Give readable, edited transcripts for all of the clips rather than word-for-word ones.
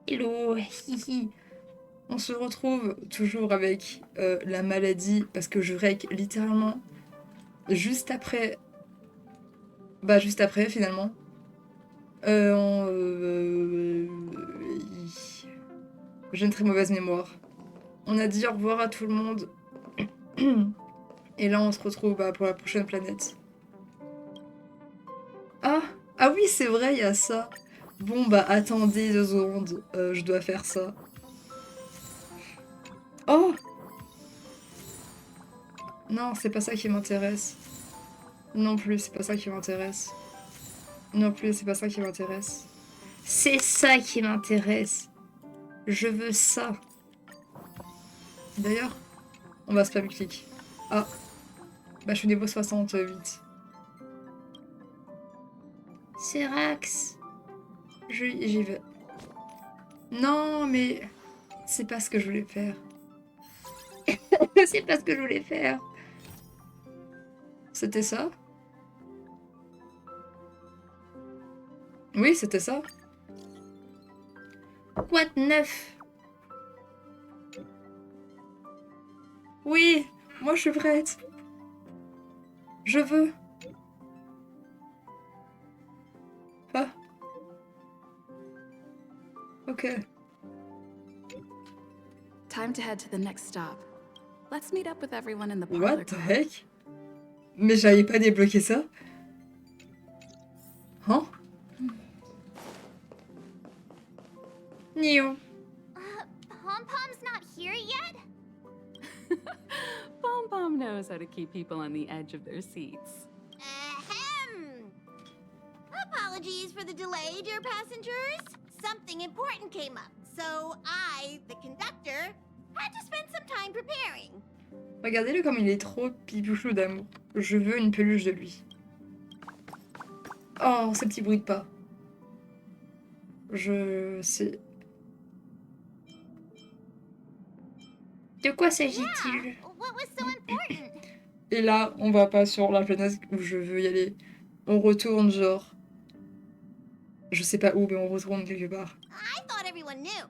Hello, hihi. On se retrouve toujours avec la maladie, parce que je rec littéralement juste après... Bah juste après finalement. J'ai une très mauvaise mémoire. On a dit au revoir à tout le monde. Et là on se retrouve pour la prochaine planète. Ah, ah oui c'est vrai, il y a ça. Bon bah attendez 2 secondes, je dois faire ça. Oh! Non, c'est pas ça qui m'intéresse. Non plus, c'est pas ça qui m'intéresse. Non plus, c'est pas ça qui m'intéresse. C'est ça qui m'intéresse. Je veux ça. D'ailleurs, on va spam clic. Ah, bah je suis niveau 68. Zerax. J'y vais. Non, mais c'est pas ce que je voulais faire. C'est pas ce que je voulais faire. C'était ça? Oui, c'était ça. Quoi de neuf? Oui, moi je suis prête. Je veux. Ah. Ok. Time to head to the next stop. Let's meet up with everyone in the parlor. What the heck? Mais j'avais pas débloqué ça. Hein? Nio. Pom-Pom's not here yet? Pom-Pom knows how to keep people on the edge of their seats. Ahem! Apologies for the delay, dear passengers. Something important came up, so I, the conductor, had to spend some time preparing. Regardez-le comme il est trop pipouchou d'amour. Je veux une peluche de lui. Oh, ce petit bruit de pas. Je sais. De quoi s'agit-il? Yeah, what was so important? Et là, on va pas sur la planète où je veux y aller. On retourne genre... Je sais pas où, mais on retourne quelque part. I thought everyone knew.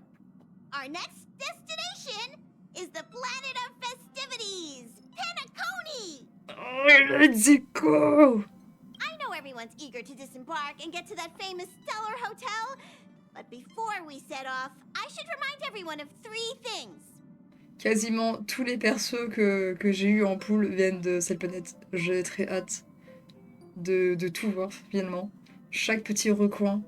Our next destination is the planet of festivities, Penacony! Oh, let's go! I know everyone's eager to disembark and get to that famous stellar hotel, but before we set off, I should remind everyone of 3 things. Quasiment tous les persos que j'ai eu en pool viennent de cette planète. J'ai très hâte de tout voir finalement. Chaque petit recoin,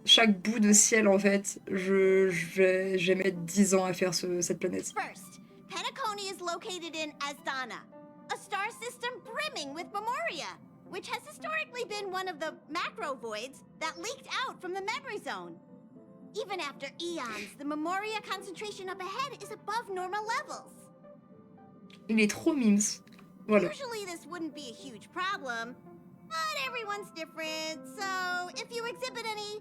chaque bout de ciel en fait, je vais mettre 10 ans à faire cette planète. First, Penacony is located in Asdana, a star system brimming with Memoria, which has historically been one of the macro voids that leaked out from the memory zone. Even after eons, the Memoria concentration up ahead is above normal levels. Il est trop mimes. Voilà. Usually this wouldn't be a huge problem, but everyone's different, so if you exhibit any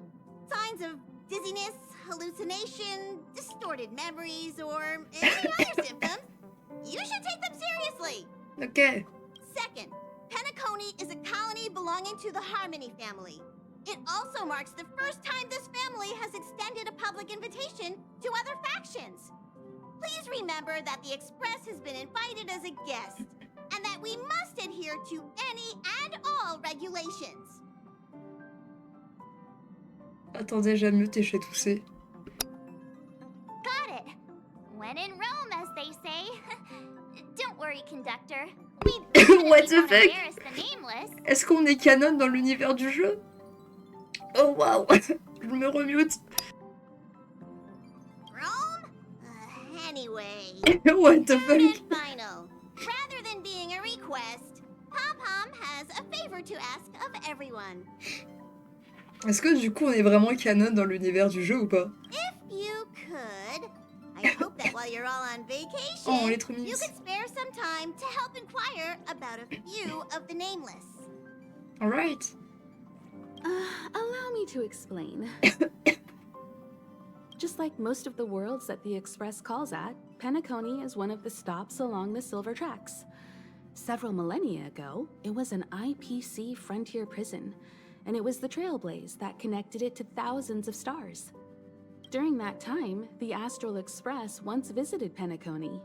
signs of dizziness, hallucination, distorted memories, or any other symptoms, you should take them seriously. Ok. Second, Penacony is a colony belonging to the Harmony family. It also marks the first time this family has extended a public invitation to other factions. Please remember that the Express has been invited as a guest, and that we must adhere to any and all regulations. Attendez, j'aime mieux tes tousser. Got it. When in Rome, as they say. Don't worry, conductor. We What the won't fuck? embarrass the nameless. Est-ce qu'on est canon dans l'univers du jeu? Oh waouh. Je me remute. Rome? Anyway. What the Third fuck? and final. Rather than being a request, Pom-Pom has a favor to ask of everyone. Est-ce que du coup on est vraiment canon dans l'univers du jeu ou pas? If you could, I hope that while you're all on vacation, Oh, les trop you mimes. could spare some time to help inquire about a few of the nameless. Alright. Allow me to explain. Just like most of the worlds that the Express calls at, Penacony is one of the stops along the Silver Tracks. Several millennia ago, it was an IPC frontier prison, and it was the trailblaze that connected it to thousands of stars. During that time, the Astral Express once visited Penacony.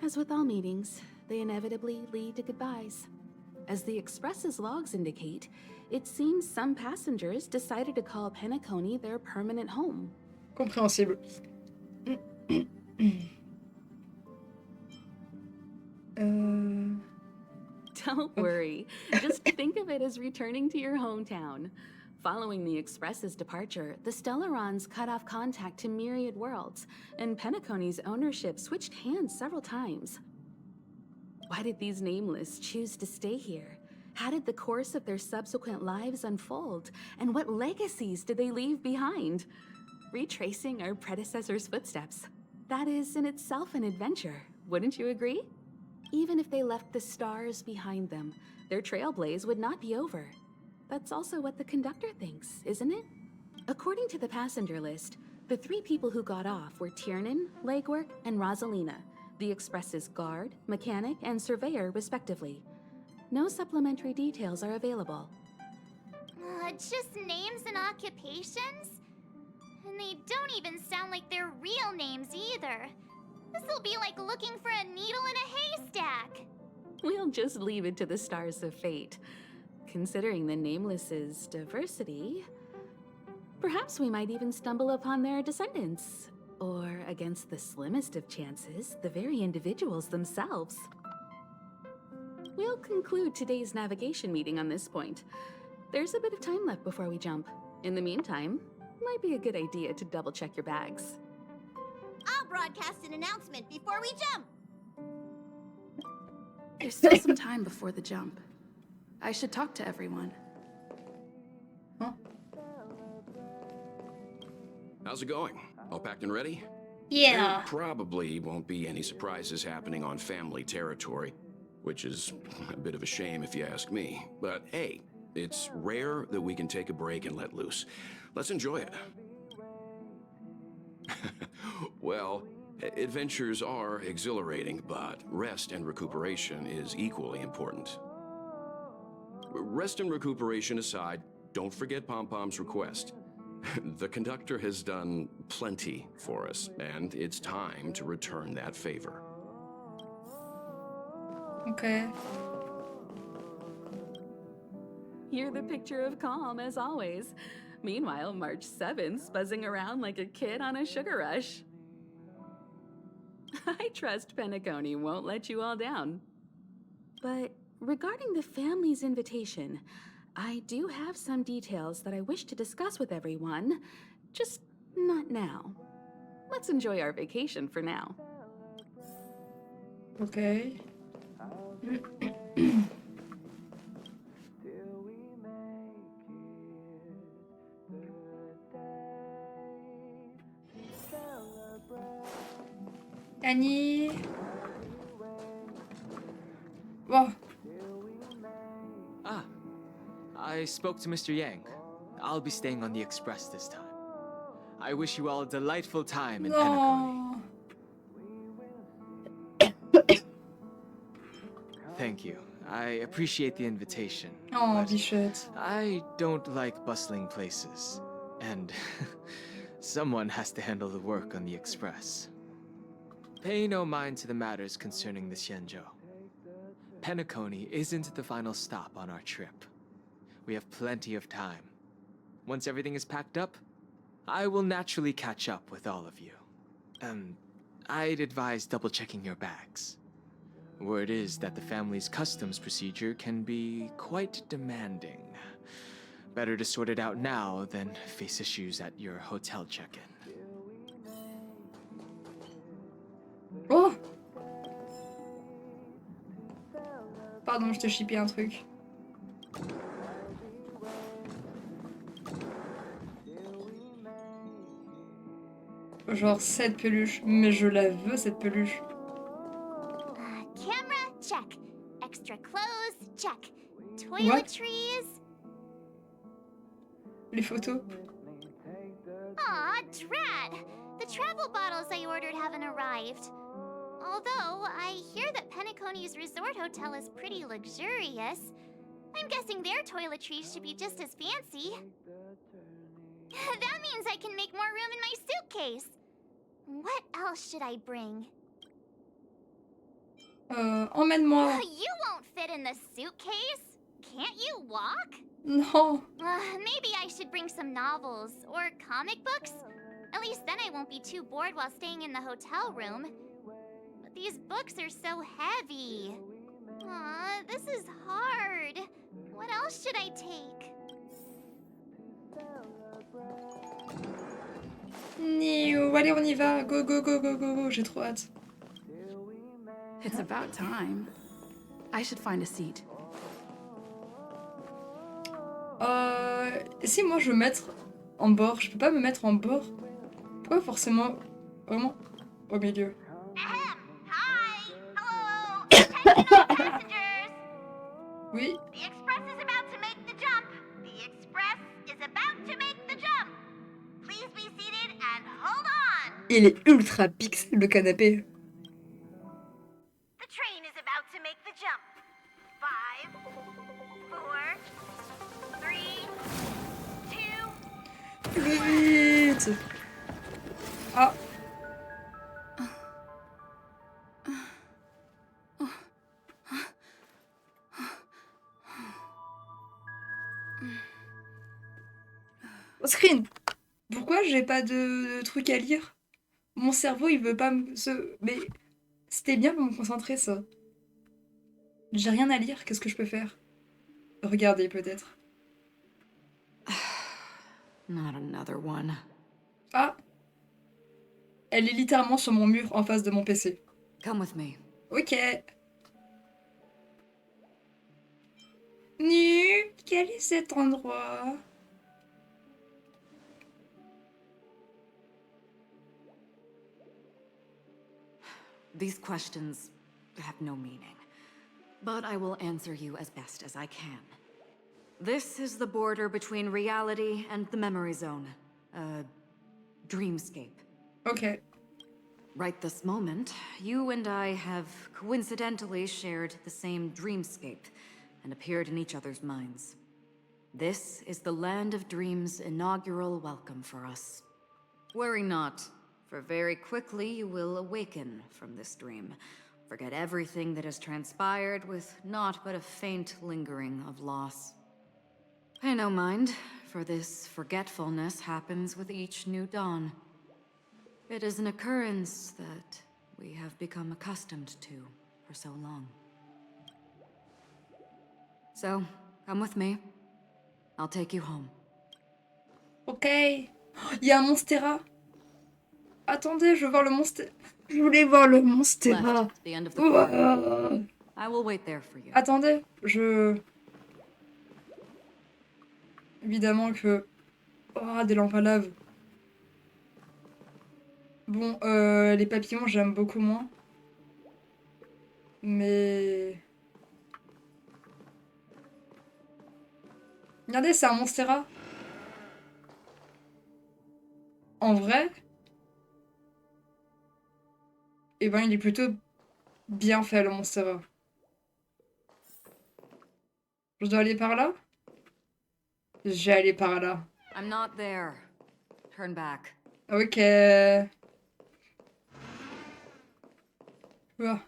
As with all meetings, they inevitably lead to goodbyes. As the Express's logs indicate, it seems some passengers decided to call Penacony their permanent home. Compréhensible. Don't worry. Just think of it as returning to your hometown. Following the Express's departure, the Stellarons cut off contact to myriad worlds, and Penacony's ownership switched hands several times. Why did these nameless choose to stay here? How did the course of their subsequent lives unfold? And what legacies did they leave behind? Retracing our predecessors' footsteps. That is in itself an adventure, wouldn't you agree? Even if they left the stars behind them, their trailblaze would not be over. That's also what the conductor thinks, isn't it? According to the passenger list, the 3 people who got off were Tiernan, Legwork, and Rosalina, the Express's guard, mechanic, and surveyor, respectively. No supplementary details are available. Just names and occupations? And they don't even sound like their real names either. This'll be like looking for a needle in a haystack. We'll just leave it to the stars of fate. Considering the Nameless's diversity, perhaps we might even stumble upon their descendants. Or, against the slimmest of chances, the very individuals themselves. We'll conclude today's navigation meeting on this point. There's a bit of time left before we jump. In the meantime, might be a good idea to double-check your bags. I'll broadcast an announcement before we jump. There's still some time before the jump. I should talk to everyone. Huh? How's it going? All packed and ready? Yeah. There probably won't be any surprises happening on family territory, which is a bit of a shame if you ask me. But hey, it's rare that we can take a break and let loose. Let's enjoy it. Well, adventures are exhilarating, but rest and recuperation is equally important. Rest and recuperation aside, don't forget Pom-Pom's request. The conductor has done plenty for us, and it's time to return that favor. Okay. You're the picture of calm, as always. Meanwhile, March 7th's buzzing around like a kid on a sugar rush. I trust Penacony won't let you all down. But regarding the family's invitation, I do have some details that I wish to discuss with everyone, just not now. Let's enjoy our vacation for now. Okay. Annie. Wow. Ah, I spoke to Mr. Yang. I'll be staying on the Express this time. I wish you all a delightful time in Penacony. No. Thank you. I appreciate the invitation. Oh, but bichette. I don't like bustling places. And someone has to handle the work on the Express. Pay no mind to the matters concerning the Xianzhou. Penacony isn't the final stop on our trip. We have plenty of time. Once everything is packed up, I will naturally catch up with all of you. I'd advise double-checking your bags. Word is that the family's customs procedure can be quite demanding. Better to sort it out now than face issues at your hotel check-in. Oh! Pardon, je te chippais un truc. Genre cette peluche, mais je la veux cette peluche. Camera, check. Extra clothes, check. Toiletries. Les photos. Aw, drat! The travel bottles I ordered haven't arrived. Although, I hear that Penacony's resort hotel is pretty luxurious. I'm guessing their toiletries should be just as fancy. That means I can make more room in my suitcase. What else should I bring? Emmène-moi. You won't fit in the suitcase. Can't you walk? Non. Maybe I should bring some novels or comic books. At least then I won't be too bored while staying in the hotel room. But these books are so heavy. Aw, this is hard. What else should I take? Allez, on y va. Go, go, go, go, go, go. J'ai trop hâte. It's about time. I should find a seat. Si moi je veux mettre en bord, je peux pas me mettre en bord? Pourquoi forcément vraiment au milieu? Ahem. Hi. Hello. Attention all passengers. Oui. The express is about to make the jump. The express is about to make the jump. Please be seated and hold on. Il est ultra pixel le canapé. The train is about to make the jump. 5, 4, 3, 2. Plus vite. Ah. Screen. Pourquoi j'ai pas de truc à lire? Mon cerveau il veut pas se... Mais c'était bien pour me concentrer ça. J'ai rien à lire, qu'est-ce que je peux faire? Regardez peut-être. Not another one. Ah. Elle est littéralement sur mon mur en face de mon PC. Come with me. Ok. Nu, quel est cet endroit? These questions have no meaning, but I will answer you as best as I can. This is the border between reality and the memory zone. Dreamscape. Ok. Right this moment, you and I have coincidentally shared the same dreamscape and appeared in each other's minds. This is the Land of Dreams' inaugural welcome for us. Worry not, for very quickly you will awaken from this dream. Forget everything that has transpired with naught but a faint lingering of loss. Pay no mind, for this forgetfulness happens with each new dawn. It is an occurrence that we have become accustomed to for so long. So, come with me. I'll take you home. Ok. Il y a un Monstera. Attendez, je veux voir le Monstera. Je voulais voir le Monstera. Left, the end of the corridor. Ouah. I will wait there for you. Attendez, je... Évidemment que... Oh, des lampes à lave. Bon, les papillons, j'aime beaucoup moins. Mais... Regardez, c'est un Monstera. En vrai... Eh ben, il est plutôt bien fait, le Monstera. Je dois aller par là? J'ai allé par là. I'm not there. Turn back. Ok. Ah.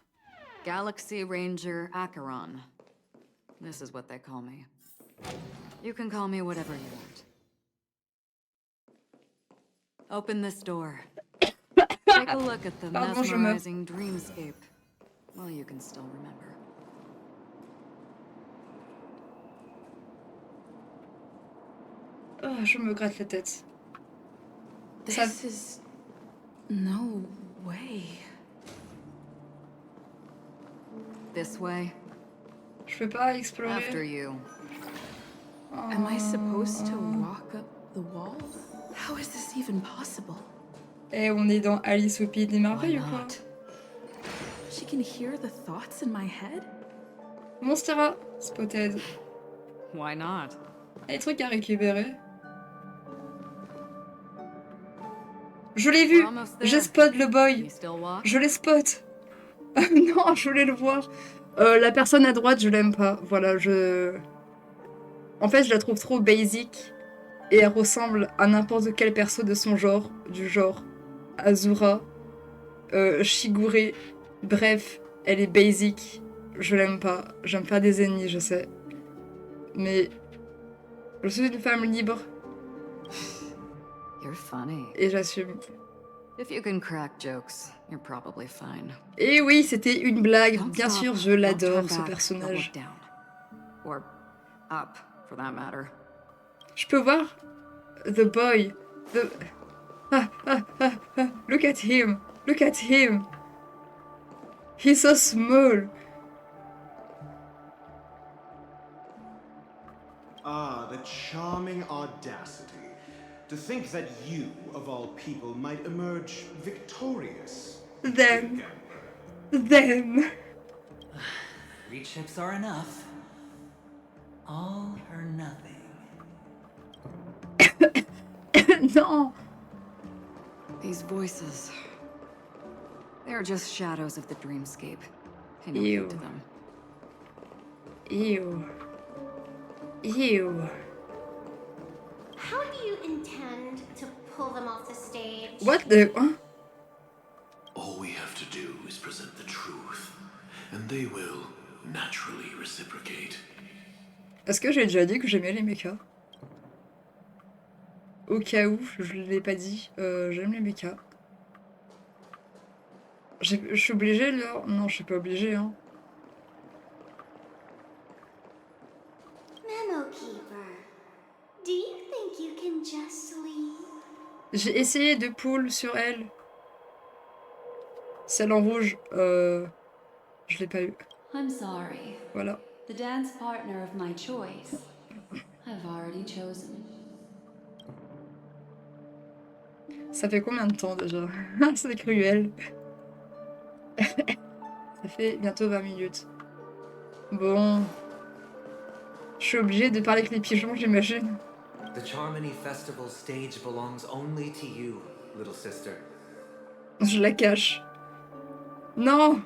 Galaxy Ranger Acheron. This is what they call me. You can call me whatever you want. Open this door. Take a look at the Pardon, je meurs. mesmerizing dreamscape. Well, you can still remember. Oh, je me gratte la tête. This is no way. This way. Je peux pas explorer. After you. Am I supposed to walk up the wall? How is this even possible? Eh, on est dans Alice au pays des Why merveilles ou quoi? not? She can hear the thoughts in my head? Monstera, spotted. Why not? Des trucs à récupérer. Je l'ai vu. We're almost there. Je spot le boy. You still walk? Je les spot. Non, je voulais le voir. La personne à droite, je l'aime pas. Voilà, je... En fait, je la trouve trop basic et elle ressemble à n'importe quel perso de son genre, du genre Azura, Shigure. Bref, elle est basic. Je l'aime pas. J'aime pas des ennemis, je sais. Mais je suis une femme libre You're funny. et j'assume. If you can crack jokes, you're probably fine. Et oui, c'était une blague. Don't Bien stop, sûr, je don't l'adore, turn ce back, don't personnage. look down. Or up, for that matter. Je peux voir the boy. The... Look at him. Look at him. He's so small. Ah, the charming audacity. To think that you, of all people, might emerge victorious. Them. Them. 3 chips are enough. All or nothing. Non. These voices. They're just shadows of the dreamscape. Pay no Ew. heed to them. Ew. Ew. How do you intend to pull them off the stage? What the... Hein? All we have to do is present the truth, and they will naturally reciprocate. Est-ce que j'ai déjà dit que j'aimais les mechas? Au cas où, je l'ai pas dit, j'aime les mechas. Je suis obligée là? Non, je suis pas obligée, hein. Memo Keeper, do you think you can just leave? J'ai essayé de pull sur elle. Celle en rouge, je l'ai pas eu. I'm sorry. Voilà. The dance partner of my choice, I've already chosen. Ça fait combien de temps déjà? C'est cruel. Ça fait bientôt 20 minutes. Bon. Je suis obligée de parler avec les pigeons, j'imagine. The Charmony Festival stage belongs only to you, little sister. Je la cache. Non!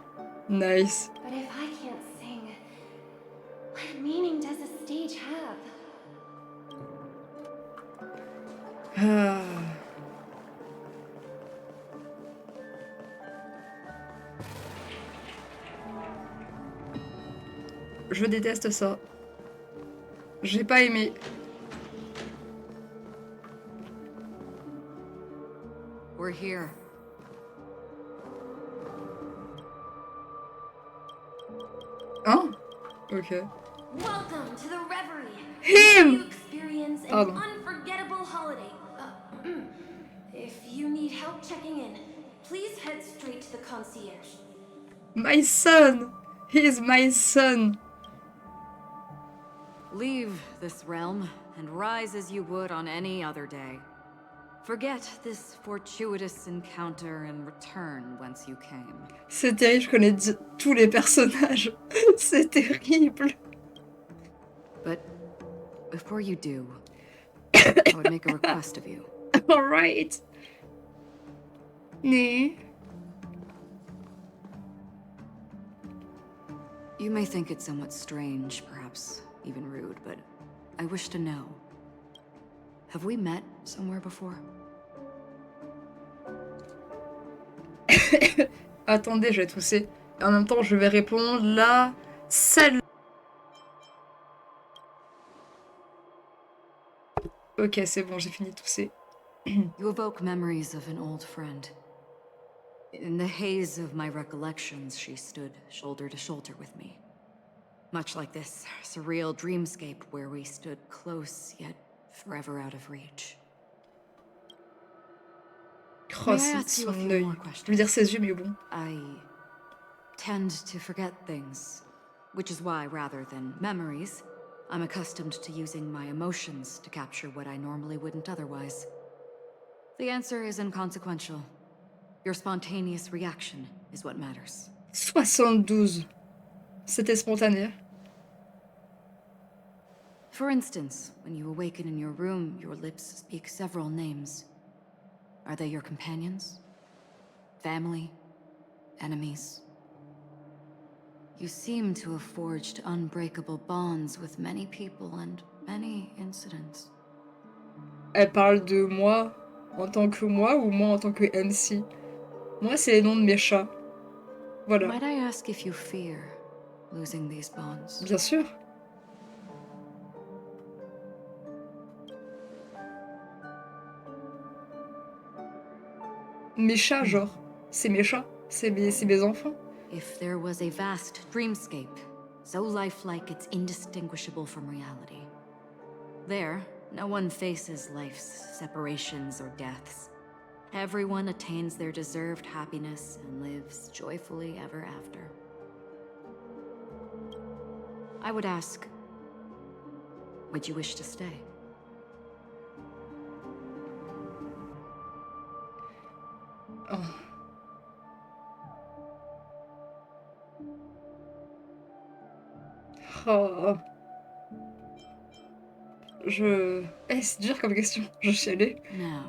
Nice. But if I can't sing, what meaning does the stage have? Ah. Je déteste ça. J'ai pas aimé. We're here. Hein? Ok. Welcome to the reverie. Him! You experience an Pardon. unforgettable holiday. If you need help checking in, please head straight to the concierge. My son! He is my son! Leave this realm and rise as you would on any other day. Forget this fortuitous encounter and return whence you came. C'est terrible, je connais tous les personnages. C'est terrible. But before you do, I would make a request of you. Alright. Nee. You may think it somewhat strange, perhaps even rude, but I wish to know. Have we met somewhere before? Attendez, je vais tousser. En même temps, je vais répondre là. Celle. Ok, c'est bon, j'ai fini de tousser. You evoke memories of an old friend. In the haze of my recollections, she stood shoulder to shoulder with me. Much like this surreal dreamscape where we stood close, yet forever out of reach. Oh, May I c'est ask you a son few œil. more Je veux dire ses yeux, mais bon. I tend to forget things, which is why, rather than memories, I'm accustomed to using my emotions to capture what I normally wouldn't otherwise. The answer is inconsequential. Your spontaneous reaction is what matters. 72. C'était spontané. For instance, when you awaken in your room, your lips speak several names. Are they your companions? Family? Enemies? You seem to have forged unbreakable bonds with many people and any incidents. Elle parle de moi en tant que moi ou moi en tant que MC? Moi, c'est les noms de mes chats. Voilà. Might I ask if you fear losing these bonds? Bien sûr. Mes chats, genre. C'est mes chats. C'est mes enfants. If there was a vast dreamscape, so lifelike it's indistinguishable from reality. There, no one faces life's separations or deaths. Everyone attains their deserved happiness and lives joyfully ever after. I would ask, would you wish to stay? Oh. Oh. c'est dur comme question. Je chialais. Now,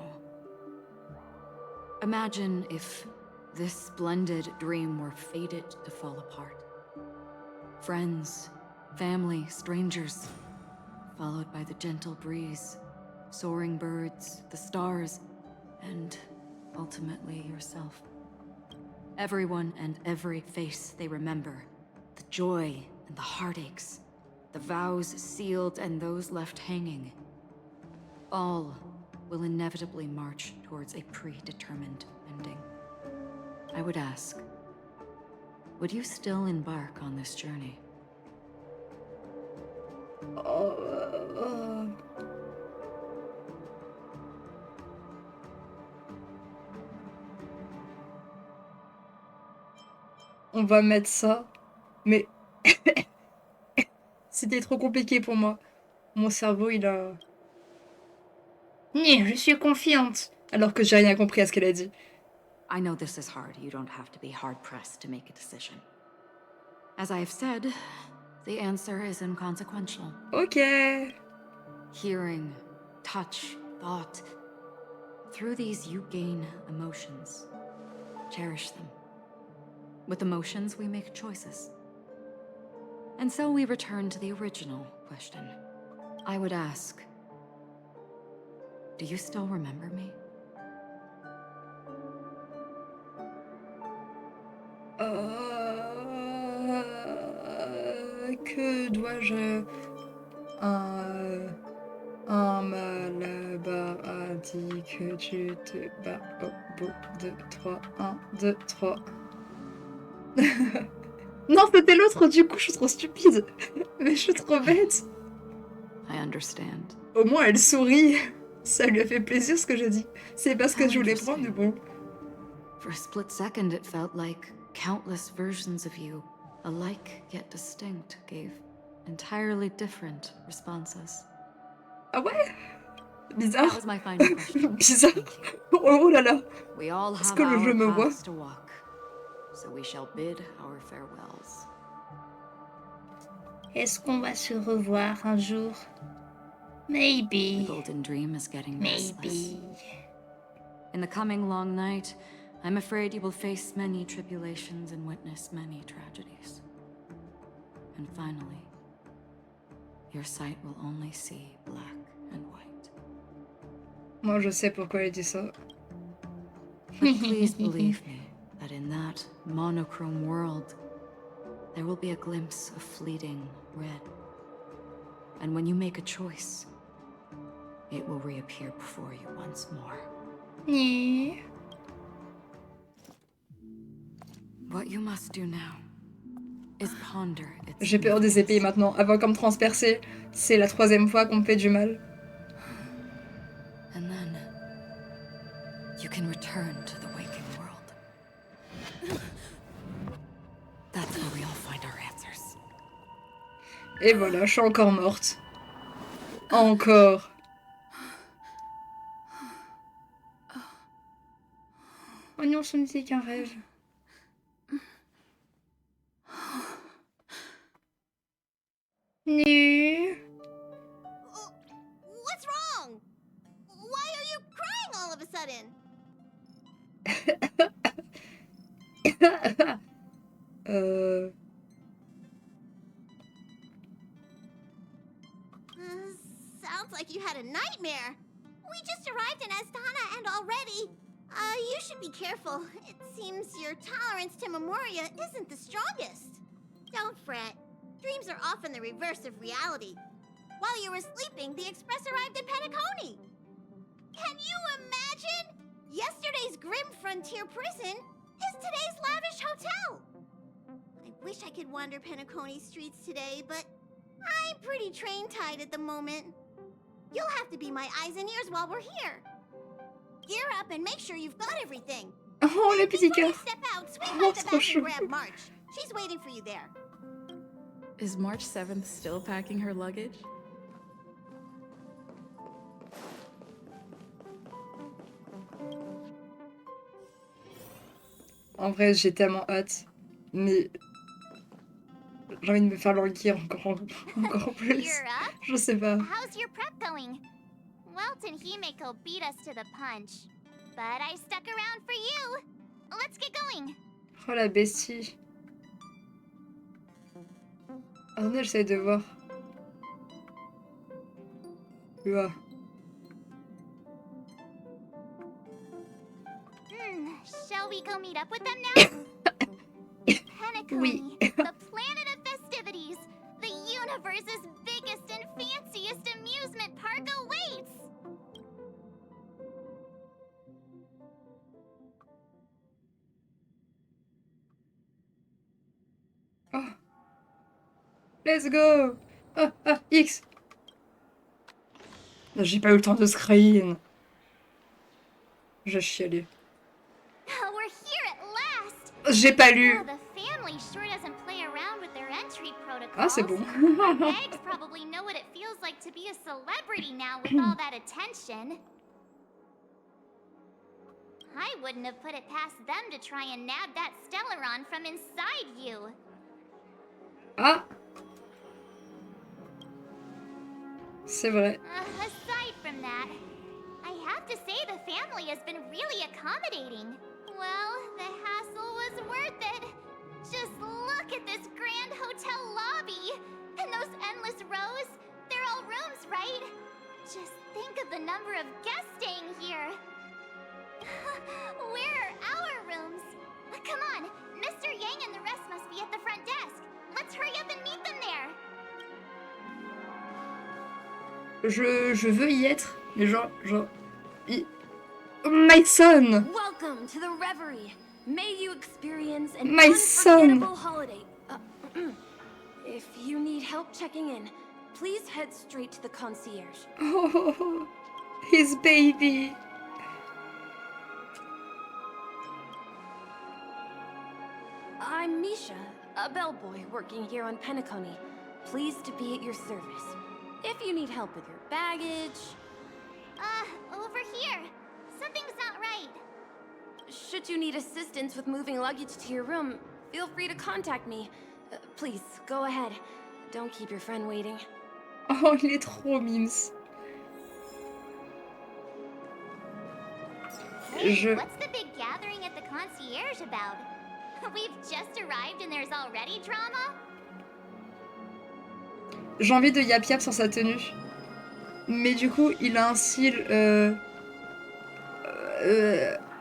imagine if this splendid dream were fated to fall apart. Friends, family, strangers, followed by the gentle breeze, soaring birds, the stars, and ultimately yourself. Everyone and every face they remember, the joy and the heartaches, the vows sealed and those left hanging, all will inevitably march towards a predetermined ending. I would ask, would you still embark on this journey? On va mettre ça, mais c'était trop compliqué pour moi. Mon cerveau, il a... Je suis confiante. Alors que j'ai rien compris à ce qu'elle a dit. I know this is hard. You don't have to be hard-pressed to make a decision. As I have said, the answer is inconsequential. Ok. Hearing, touch, thought. Through these you gain emotions. Cherish them. With emotions, we make choices. And so we return to the original question. I would ask, do you still remember me? Que dois-je... Un malabar a dit que tu te bats au bout de 3. 1, 2, 3. Non, c'était l'autre, du coup, je suis trop stupide. Mais je suis trop bête. I understand. Au moins, elle sourit. Ça lui a fait plaisir ce que j'ai dit. C'est parce que je voulais prendre, mais bon. For a split second, it felt like countless versions of you, alike yet distinct, gave entirely different responses. Ah ouais? Bizarre. That was my final question. Bizarre. Oh là là. We all Est-ce have que le jeu me our voit? paths to walk, so we shall bid our farewells. Est-ce qu'on va se revoir un jour? Maybe. The golden dream is getting restless. Maybe. In the coming long night, I'm afraid you will face many tribulations and witness many tragedies. And finally, your sight will only see black and white. Moi, je sais pourquoi elle dit ça. But please believe me that in that monochrome world, there will be a glimpse of fleeting red. And when you make a choice, it will reappear before you once more. Yeah. What you must do now is ponder its J'ai peur des épées maintenant. Avant comme transpercer, c'est la 3e fois qu'on me fait du mal. And then you can return to the waking world. That's where we all find our answers. Et voilà, je suis encore morte. Encore. Oh non, ce n'était qu'un rêve. Nu. What's wrong? Why are you crying all of a sudden? like you had a nightmare. We just arrived in Astana and already... you should be careful. It seems your tolerance to Memoria isn't the strongest. Don't fret. Dreams are often the reverse of reality. While you were sleeping, the express arrived in Penacony. Can you imagine? Yesterday's grim frontier prison is today's lavish hotel. I wish I could wander Penacony streets today, but I'm pretty train-tied at the moment. You'll have to be my eyes and ears while we're here. Gear up and make sure you've got everything. Oh, le petit cœur. Step out, swing by the back and grab March. She's waiting for you there. Is March 7th still packing her luggage? En vrai, j'ai tellement hâte. Mais... j'ai envie de me faire l'enquire encore plus. Je sais pas. How's your prep going? Welt and Himeko beat us to the punch. But I stuck around for you. Let's get going. Oh la bestie. Attendez, j'essaie de voir. Là. Shall we go meet up with them now? Penacony, Oui. the planet of festivities. The universe's biggest and fanciest amusement park awaits. Oh. Let's go. Ah, X. J'ai pas eu le temps de screen. J'ai chialé. We're here at last. J'ai pas lu. The family sure doesn't play around with their entry protocols. Ah, c'est bon. Eggs probably know what it feels like to be a celebrity now with all that attention. I wouldn't have put it past them to try and nab that Stellaron from inside you. Ah. C'est vrai. Aside from that, I have to say the family has been really accommodating. Well, the hassle was worth it. Just look at this grand hotel lobby. And those endless rows. They're all rooms, right? Just think of the number of guests staying here. Where are our rooms? Come on, Mr. Yang and the rest must be at the front desk. Let's hurry up and meet them there. Je veux y être, mais genre... My son! Welcome to the reverie. May you experience an My son! unforgettable holiday. If you need help checking in, please head straight to the concierge. Oh, his baby! I'm Misha, a bellboy working here on Penacony. Pleased to be at your service. If you need help with your baggage... Over here. Something's not right. Should you need assistance with moving luggage to your room, feel free to contact me. Please, go ahead. Don't keep your friend waiting. Oh, il est trop mimes. Hey, what's the big gathering at the concierge about? We've just arrived and there's already drama? J'ai envie de yap yap sur sa tenue. Mais du coup, il a un style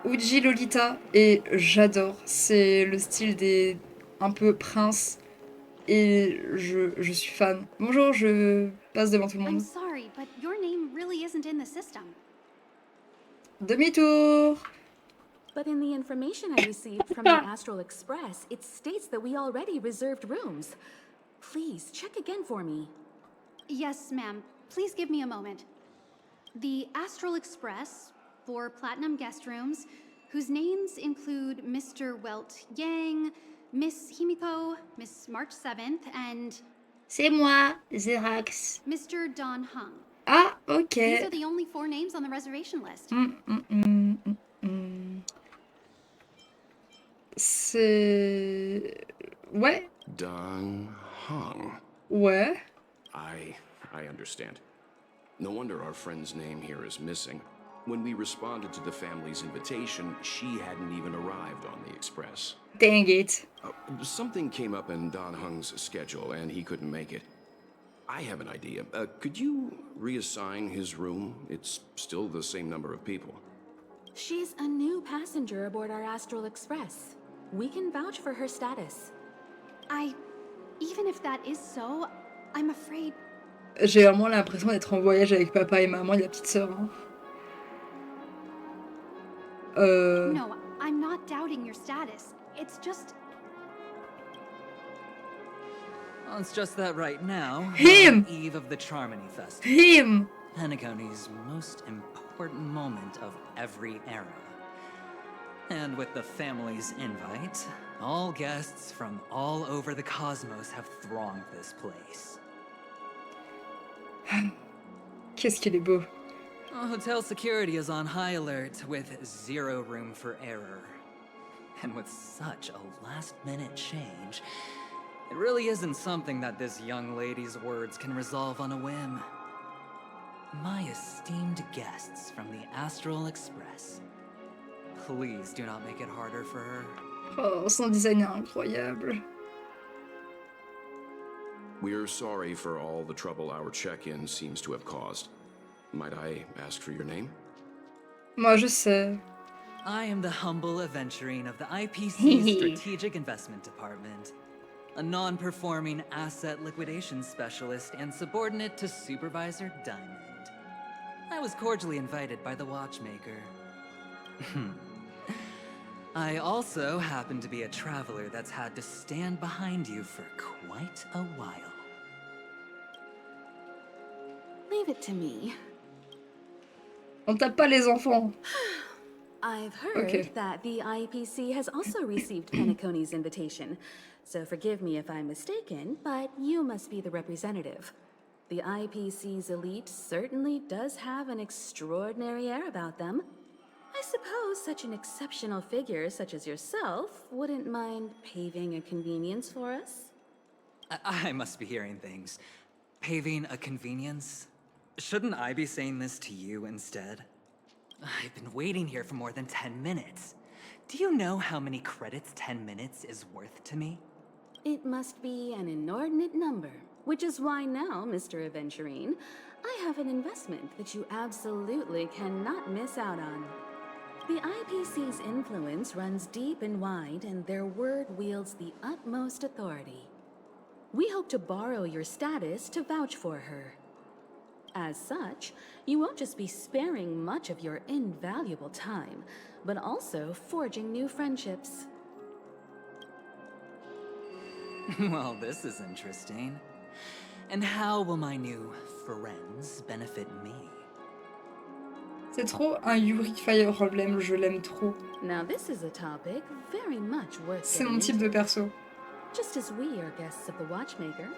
Uji Lolita et j'adore. C'est le style des un peu prince et je suis fan. Bonjour, je passe devant tout le monde. I'm sorry, but your name really isn't in the system. Demi-tour. But in the information I received from the Astral Express, it states that we already reserved rooms. Please, check again for me. Yes, ma'am. Please give me a moment. The Astral Express, 4 platinum guest rooms, whose names include Mr. Welt Yang, Miss Himiko, Miss March 7th, and... C'est moi, Zerax. Mr. Don Hung. Ah, ok. These are the only 4 names on the reservation list. C'est... Ouais. Don Hung. Ouais. I understand. No wonder our friend's name here is missing. When we responded to the family's invitation, she hadn't even arrived on the express. Dang it. Something came up in Don Hung's schedule and he couldn't make it. I have an idea. Could you reassign his room? It's still the same number of people. She's a new passenger aboard our Astral Express. We can vouch for her status. Even if that is so, I'm afraid... J'ai vraiment l'impression d'être en voyage avec papa et maman et la petite sœur. Hein. No, I'm not doubting your status. It's just... Well, it's just that right now, Him! on the eve of the Charmony Festival. Him! Penacony's most important moment of every era. And with the family's invite, all guests from all over the cosmos have thronged this place. Qu'est-ce qu'il est beau. Hotel security is on high alert with zero room for error. And with such a last-minute change, it really isn't something that this young lady's words can resolve on a whim. My esteemed guests from the Astral Express, please do not make it harder for her. Oh, son design est incroyable. We're sorry for all the trouble our check-in seems to have caused. Might I ask for your name? Moi, je sais. I am the humble aventurine of the IPC's Strategic Investment Department, a non-performing asset liquidation specialist and subordinate to Supervisor Diamond. I was cordially invited by the watchmaker. I also happen to be a traveler that's had to stand behind you for quite a while. Leave it to me. On tape pas les enfants. I've heard that the IPC has also received Penacony's invitation, so forgive me if I'm mistaken, but you must be the representative. The IPC's elite certainly does have an extraordinary air about them. I suppose such an exceptional figure such as yourself wouldn't mind paving a convenience for us? I must be hearing things. Paving a convenience? Shouldn't I be saying this to you instead? I've been waiting here for more than 10 minutes. Do you know how many credits 10 minutes is worth to me? It must be an inordinate number, which is why now, Mr. Aventurine, I have an investment that you absolutely cannot miss out on. The IPC's influence runs deep and wide, and their word wields the utmost authority. We hope to borrow your status to vouch for her. As such, you won't just be sparing much of your invaluable time, but also forging new friendships. Well, this is interesting. And how will my new friends benefit me? C'est trop un Yuri Fire Emblem, je l'aime trop. Now this is a topic very much worth C'est mon type de perso. Just as we are guests of the Watchmaker,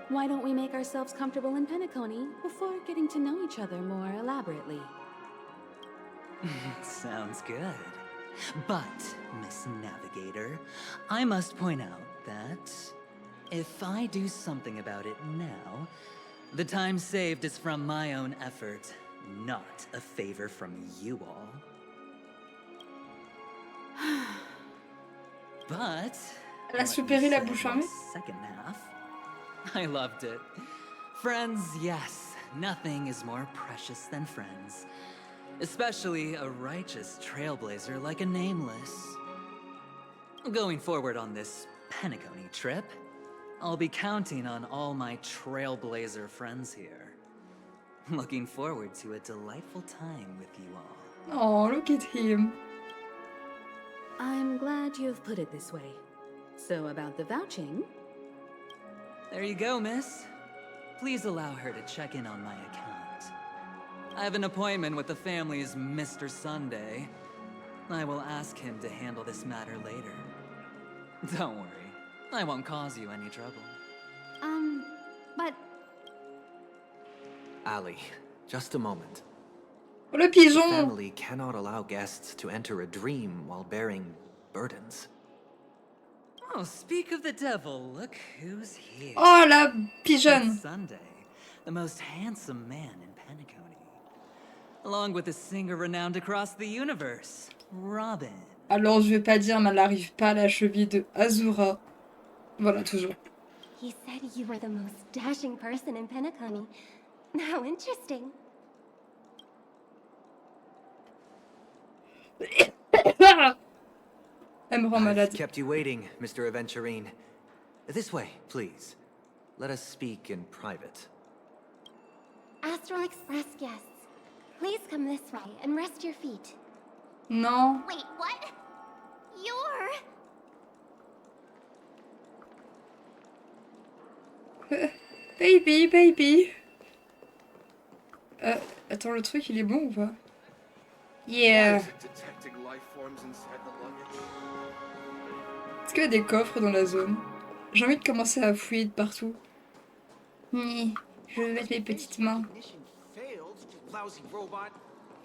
why don't we make ourselves comfortable in Penacony before getting to know each other more elaborately? Sounds good. But, Miss Navigator, I must point out that if I do something about it now, the time saved is from my own effort, not a favor from you all. But Elle a soupiré la bouche fermée. Second half, I loved it. Friends, yes, nothing is more precious than friends. Especially a righteous trailblazer like a Nameless. Going forward on this Penacony trip, I'll be counting on all my trailblazer friends here. Looking forward to a delightful time with you all. Oh, look at him. I'm glad you've put it this way. So about the vouching... There you go, miss. Please allow her to check in on my account. I have an appointment with the family's Mr. Sunday. I will ask him to handle this matter later. Don't worry, I won't cause you any trouble. But... Ali, just a moment. Oh, le The pigeon. family cannot allow guests to enter a dream while bearing burdens. Oh, speak of the devil, look who's here. Oh, la pigeon. It's Sunday, the most handsome man in Penacony. Along with a singer renowned across the universe, Robin. Alors, je vais pas dire, mais elle n'arrive pas à la cheville de Azura. Voilà, toujours. He said you were the most dashing person in Penacony. How interesting. Elle me rend malade. I've kept you waiting, Mr. Aventurine. This way, please. Let us speak in private. Astral Express guests, please come this way and rest your feet. Non. Wait, what? You're... Baby, baby. Attends, le truc, il est bon ou pas? Yeah. Est-ce qu'il y a des coffres dans la zone? J'ai envie de commencer à fouiller de partout. Je vais mettre mes petites mains.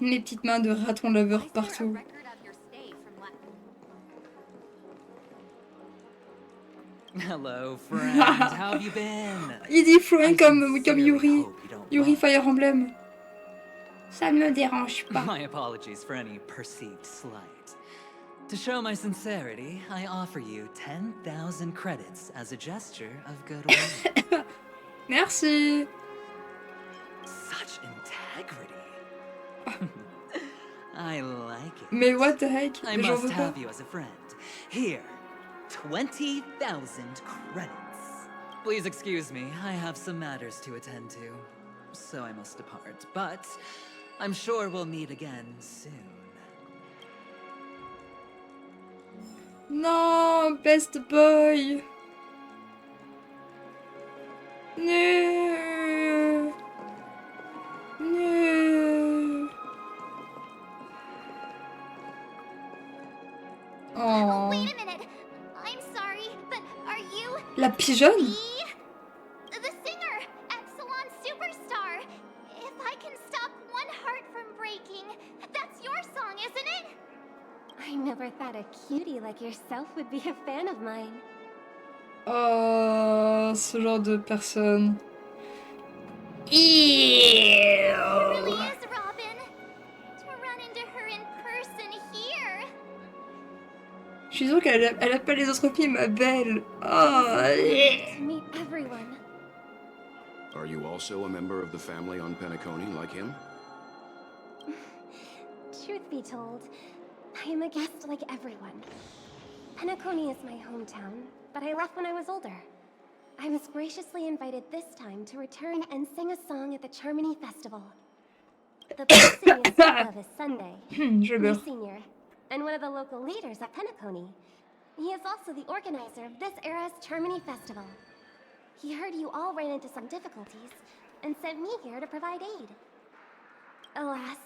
Mes petites mains de raton laveur partout. Hello, friend. How have you been? Il dit fluent comme Yuri. Yuri Fire Emblem. Ça ne me dérange pas. My apologies for any perceived slight. To show my sincerity, I offer you 10,000 credits as a gesture of goodwill. Merci. Such integrity. I like it. Mais what the heck? I must have you as a friend. Here, 20,000 credits. Please excuse me, I have some matters to attend to, so I must depart. But I'm sure we'll meet again soon. Non, best boy. No. No. Oh. Wait a minute. I'm sorry, but are you... La pigeonne? The singer, Epsilon Superstar. If I can stop one heart from breaking, that's your song, isn't it? I never thought a cutie like yourself would be a fan of mine. Oh, ce genre de personne. It really is, Robin. To run into her in person here. Je suis sûre qu'elle appelle les autres filles ma belle. Oh. To meet everyone. Are you also a member of the family on Penacony like him? Truth be told, I am a guest like everyone. Penacony is my hometown, but I left when I was older. I was graciously invited this time to return and sing a song at the Charmony Festival. The person you speak of is Sunday, my senior, and one of the local leaders at Penacony. He is also the organizer of this era's Charmony Festival. He heard you all ran into some difficulties and sent me here to provide aid. Alas,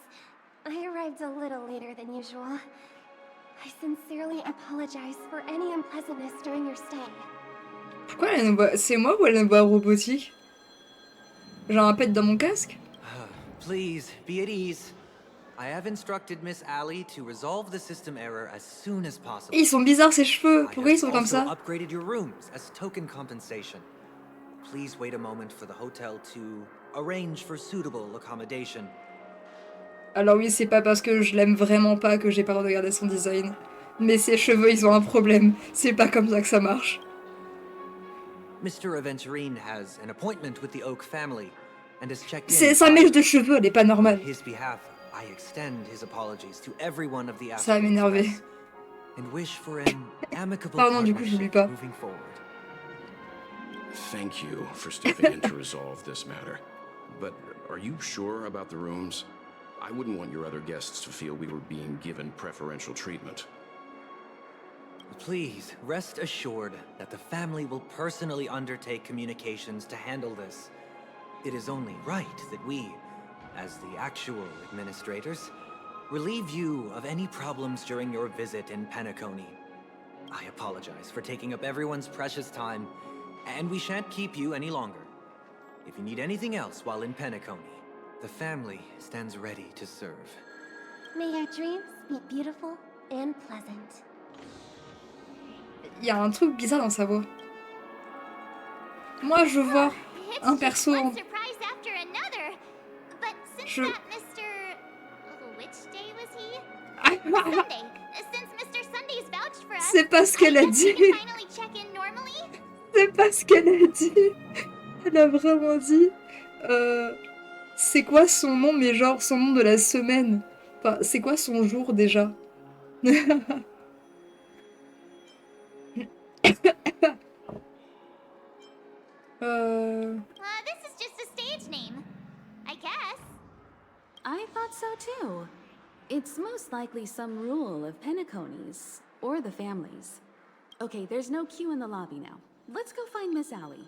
I arrived a little later than usual. I sincerely apologize for any unpleasantness during your stay. Pourquoi elle a une voix... C'est moi ou elle a une voix robotique? Genre un pet dans mon casque? Please, be at ease. I have instructed Miss Allie to resolve the system error as soon as possible. Ils sont bizarres ces cheveux. Pourquoi ils sont comme ça? I have also upgraded your rooms as token compensation. Please wait a moment for the hotel to arrange for suitable accommodation. Alors oui, c'est pas parce que je l'aime vraiment pas que j'ai pas le droit de regarder son design. Mais ses cheveux, ils ont un problème. C'est pas comme ça que ça marche. Mr. Aventurine has an appointment with the Oak family and has checked in. C'est sa mèche de cheveux, elle est pas normale. On his behalf, I extend his apologies to everyone of the Ça va m'énerver. and wish for an amicable Pardon, du coup, je l'oublie pas. moving forward. Thank you for stepping in to resolve this matter. But are you sure about the rooms? I wouldn't want your other guests to feel we were being given preferential treatment. Please, rest assured that the family will personally undertake communications to handle this. It is only right that we, as the actual administrators, relieve you of any problems during your visit in Penacony. I apologize for taking up everyone's precious time, and we shan't keep you any longer. If you need anything else while in Penacony, the family stands ready to serve. May your dreams be beautiful and pleasant. Il y a un truc bizarre dans sa voix. Moi, je vois un perso. Je... C'est pas ce qu'elle a dit. sais pas ce qu'elle a dit. Elle a vraiment dit... c'est quoi son nom, mais genre son nom de la semaine. Enfin, c'est quoi son jour déjà? This is just a stage name, I guess. I thought so too. It's most likely some rule of Penacony's, or the family's. Okay, there's no queue in the lobby now. Let's go find Miss Allie.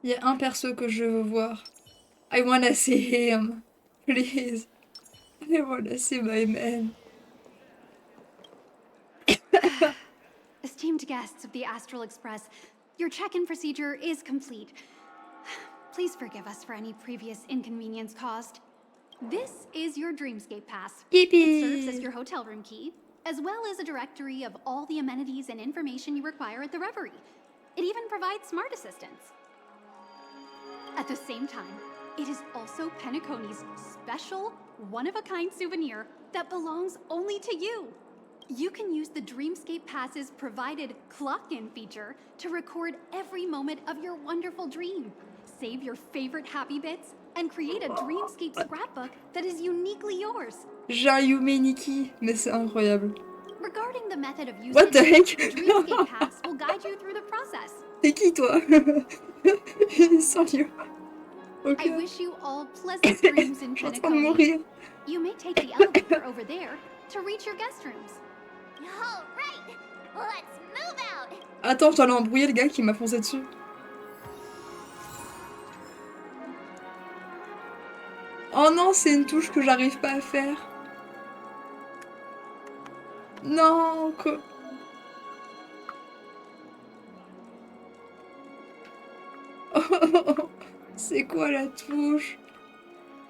Il y a un perso que je veux voir. I wanna see him. Please. I wanna see my man. Esteemed guests of the Astral Express, your check-in procedure is complete. Please forgive us for any previous inconvenience caused. This is your Dreamscape Pass. Yippee! It serves as your hotel room key, as well as a directory of all the amenities and information you require at the Reverie. It even provides smart assistants. At the same time, it is also Penacony's special, one-of-a-kind souvenir that belongs only to you. You can use the Dreamscape Pass's provided clock-in feature to record every moment of your wonderful dream. Save your favorite happy bits and create a Dreamscape scrapbook that is uniquely yours. J'ai un Yumeniki, mais c'est incroyable. Regarding the method of using What the heck? Dreamscape Pass will guide you through the process. T'es qui toi? Sans you. Okay. I wish you all pleasant dreams in Je suis en train de Penacony. mourir. You may take the elevator over there to reach your guest rooms. All right, let's move out. Attends, j'allais embrouiller le gars qui m'a foncé dessus. Oh non, c'est une touche que j'arrive pas à faire. Non, quoi. Oh, c'est quoi la touche?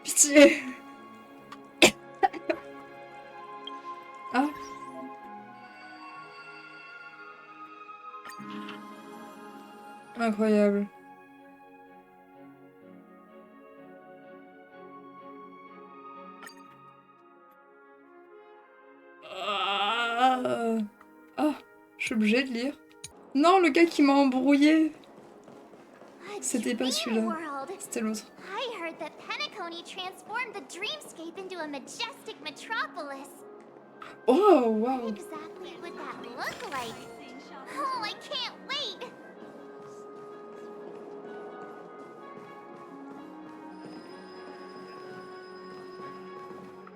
Pitié. Ah. Incroyable. Ah, je suis obligée de lire. Non, le gars qui m'a embrouillé. C'était pas celui-là. C'était l'autre. I heard that Penacony transformed the Dreamscape into a majestic metropolis. Oh, wow. What exactly would that look like? Oh, I can't wait!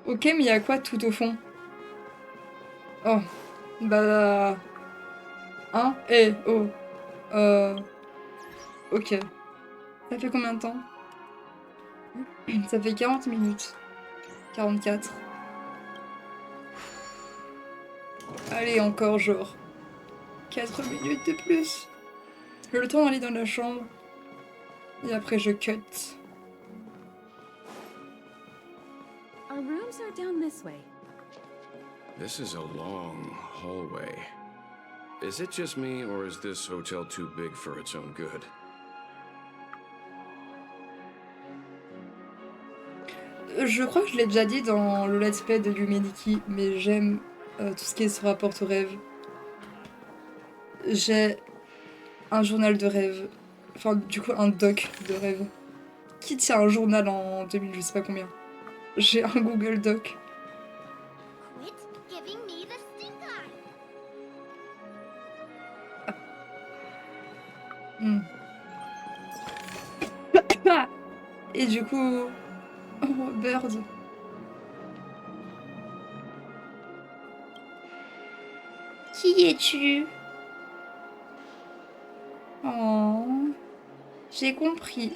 Ok, mais il y a quoi tout au fond? Oh, bah... Hein? Eh, oh. Ok. Ça fait combien de temps? Ça fait 40 minutes. 44. Allez, encore genre 4 minutes de plus. Le temps d'aller dans la chambre. Et après je cut. Our rooms are down this way. This is a long hallway. Is it just me, or is this hotel too big for its own good? Je crois que je l'ai déjà dit dans le let's play de Yumeniki, mais j'aime tout ce qui se rapporte aux rêves. J'ai un journal de rêve, enfin du coup un doc de rêve. Qui tient un journal en 2000, je sais pas combien. J'ai un Google Doc. Quit giving me the stink eye. Et du coup... Oh, Bird. Qui es-tu? Oh, j'ai compris.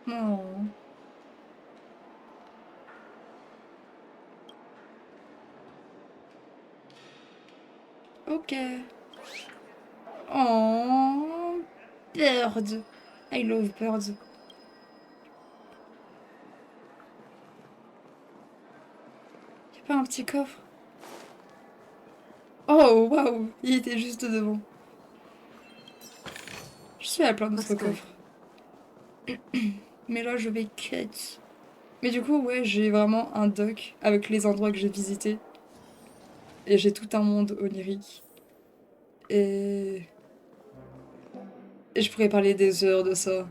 Oh. Ok. Oh, Bird. I love birds. Y'a pas un petit coffre? Oh, waouh, il était juste devant. Je suis à plein d'autres coffres. Mais là, je vais cut. Mais du coup, ouais, j'ai vraiment un doc avec les endroits que j'ai visités. Et j'ai tout un monde onirique. Et je pourrais parler des heures de ça.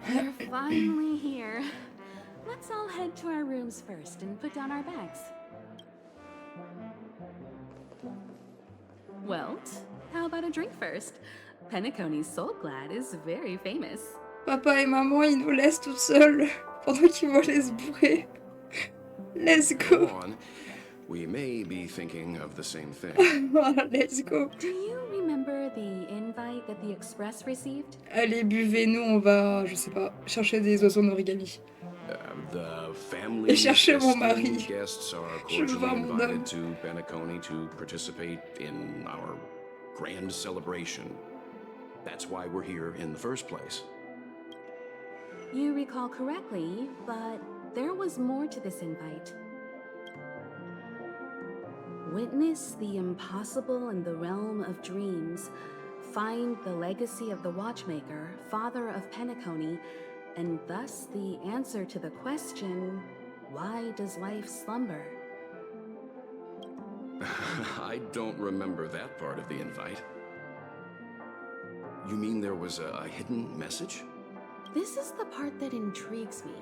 We're finally here. Let's all head to our rooms first and put down our bags. Welt, how about a drink first? Penacony's Soul Glad is very famous. Papa et maman, ils nous laissent toutes seules pendant qu'ils vont aller se bourrer. Let's go. Go on. We may be thinking of the same thing. Let's go. Do you remember the invite that the Express received? Allez, buvez, nous on va, je sais pas, chercher des oiseaux en origami. The family Et chercher mon mari. guests are Je veux cordially voir mon homme. invited to Penacony to participate in our grand celebration. That's why we're here in the first place. You recall correctly, but there was more to this invite. Witness the impossible in the realm of dreams. Find the legacy of the watchmaker, father of Penacony, and thus the answer to the question, why does life slumber? I don't remember that part of the invite. You mean there was a hidden message? This is the part that intrigues me.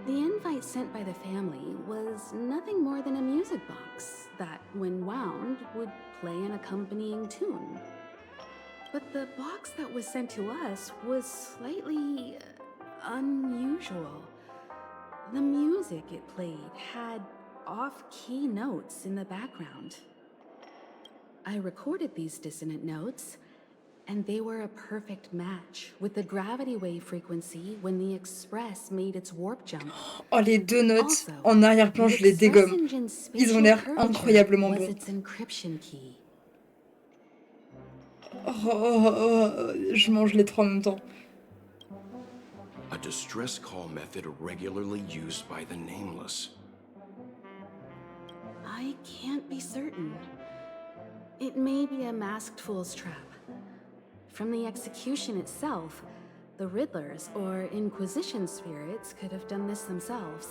The invite sent by the family was nothing more than a music box that, when wound, would play an accompanying tune. But the box that was sent to us was slightly unusual. The music it played had off-key notes in the background. I recorded these dissonant notes, and they were a perfect match with the gravity wave frequency when the Express made its warp jump. Oh, les deux notes en arrière-plan, je les dégomme. Ils ont l'air incroyablement bons. Its encryption key. Je mange les trois en même temps. A distress call method regularly used by the Nameless. I can't be certain. It may be a masked fool's trap. From the execution itself, the Riddlers or Inquisition spirits could have done this themselves.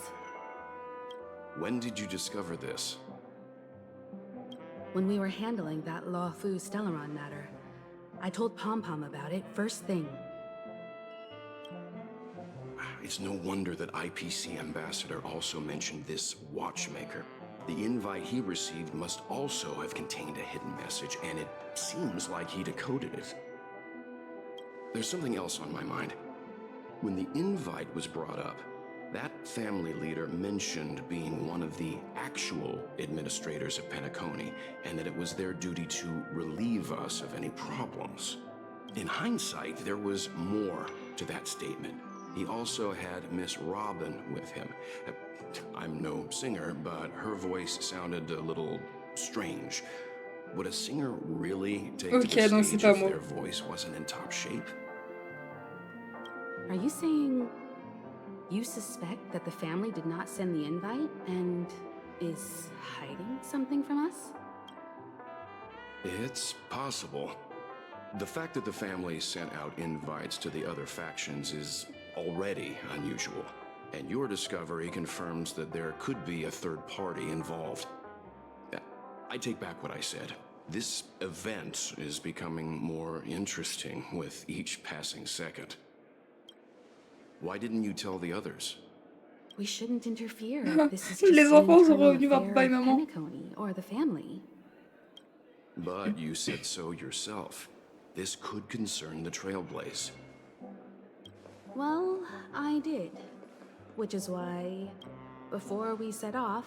When did you discover this? When we were handling that Law Fu Stellaron matter, I told Pom Pom about it first thing. It's no wonder that IPC Ambassador also mentioned this watchmaker. The invite he received must also have contained a hidden message, and it seems like he decoded it. There's something else on my mind. When the invite was brought up, that family leader mentioned being one of the actual administrators of Penacony, and that it was their duty to relieve us of any problems. In hindsight, there was more to that statement. He also had Miss Robin with him. I'm no singer, but her voice sounded a little strange. Would a singer really take to the stage if their voice wasn't in top shape? Are you saying you suspect that the family did not send the invite and is hiding something from us? It's possible. The fact that the family sent out invites to the other factions is already unusual, and your discovery confirms that there could be a third party involved. I take back what I said. This event is becoming more interesting with each passing second. Why didn't you tell the others? We shouldn't interfere if this is just Les an enfants sont internal revenus voir affair papa et of maman. Penacony or the family. But you said so yourself. This could concern the Trailblaze. Well, I did. Which is why, before we set off,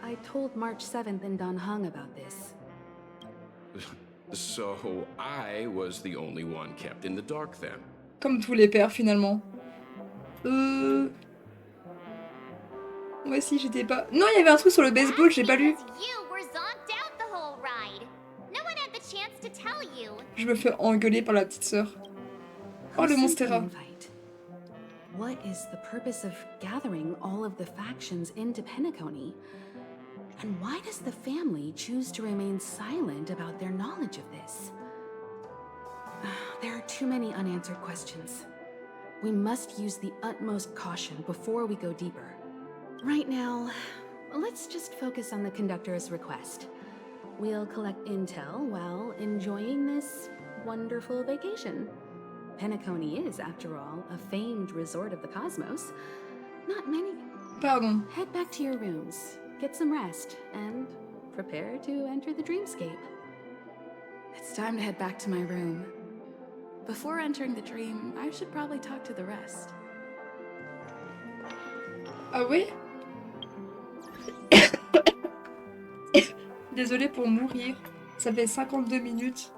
I told March 7th and Don Hung about this. So I was the only one kept in the dark then. Comme tous les pères finalement. Moi aussi j'étais pas... Non, il y avait un truc sur le baseball, j'ai pas lu. Je me fais engueuler par la petite sœur. Oh, le Monstera. What is the purpose of gathering all of the factions into Penacony? And why does the family choose to remain silent about their knowledge of this? There are too many unanswered questions. We must use the utmost caution before we go deeper. Right now, let's just focus on the conductor's request. We'll collect intel while enjoying this wonderful vacation. Penacony is, after all, a famed resort of the cosmos. Not many. Pardon. Head back to your rooms, get some rest, and prepare to enter the dreamscape. It's time to head back to my room. Before entering the dream, I should probably talk to the rest. Ah oui? Désolée pour mourir. Ça fait 52 minutes.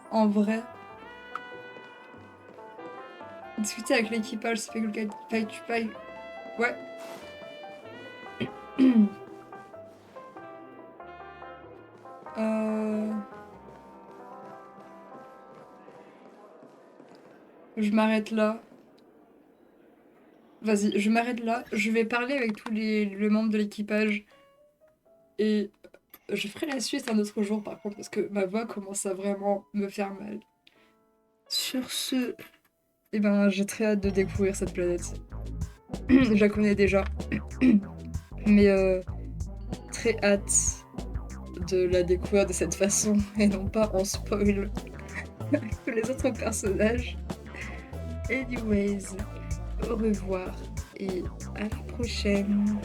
En vrai. Discuter avec l'équipage, ça fait que tu payes. Ouais. Je m'arrête là. Vas-y, je m'arrête là. Je vais parler avec tous les membres de l'équipage. Et je ferai la suite un autre jour par contre, parce que ma voix commence à vraiment me faire mal. Sur ce, eh ben, j'ai très hâte de découvrir cette planète. Je la connais déjà. Mais très hâte de la découvrir de cette façon et non pas en spoil avec tous les autres personnages. Anyways, au revoir et à la prochaine.